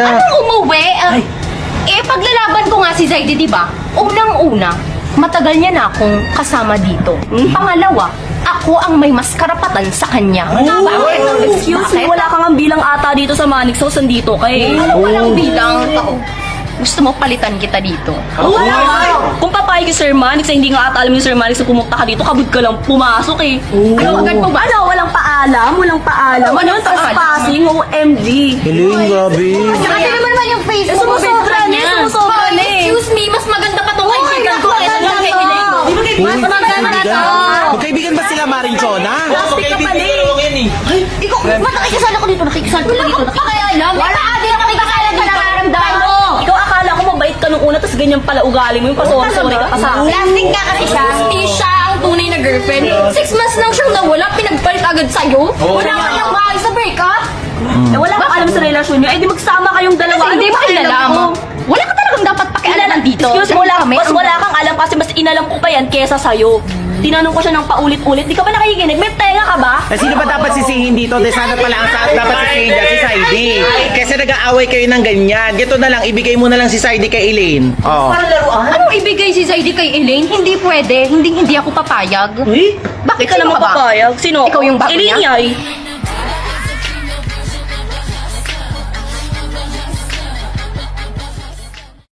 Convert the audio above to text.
Anong umuwi? Paglalaban ko nga si Zaidi, di ba? Unang-una, matagal niya na akong kasama dito. Pangalawa, ako ang may mas karapatan sa kanya. Excuse me, wala kang bilang ata dito sa Manix House, andito kay. Walang bilang. Gusto mo palitan kita dito? Kung papayag si Sir Manix, hindi nga ata alam ni Sir Manix na pumunta ka dito, kabud ka lang pumasok eh. Ano, agad mo ba? Ano, walang paalam? Walang paalam? Ano Walang yung trespassing? OMG. Helene, grabe. Kasi naman yung Facebook. Sumusobra niya, sumusobra na eh. Excuse me, mas maganda pa itong kaibigan ko kaysa lang kay Elaine. Mas maganda. Magkaibigan ba sila, Marinchona? Plastic ka pala eh. Ikaw, ba't nakikisala ko dito? Nakikisala ko dito. Nakikisala. Wala ka din nakikisala dito. Nararamdaman mo. Ikaw akala ko mabait ka nung una, tapos ganyan pala ugali mo, yung pasori-sori ka pa sa akin. Plastic ka kasi siya. Hindi siya ang tunay na girlfriend. 6 months lang siyang nawala, pinagpalit agad sa'yo. Wala ka nang maayos sa breakup. Eh, wala kang alam sa relasyon niyo, eh di magsama kayong dalawa. Kasi hindi Ano mo ba alam alam. ko? Wala ka talagang dapat pakialaman dito. Excuse mo, mas wala kang alam kasi mas inalam ko pa yan kesa sa'yo. Tinanong ko siya ng paulit-ulit, di ka ba nakikinig? May tenga ka ba? Sino ba dapat sisihin dito? De sana pala ang dapat sisihin dyan si Saidi. Kasi nag-aaway kayo ng ganyan. Dito na lang, ibigay mo na lang si Saidi kay Elaine. Oh. Anong ibigay si Zaidi kay Elaine? Hindi pwede. Hindi ako papayag. Bakit ka Sino naman ka ba? papayag? Sino? Ikaw yung bago Elaine niya? yay.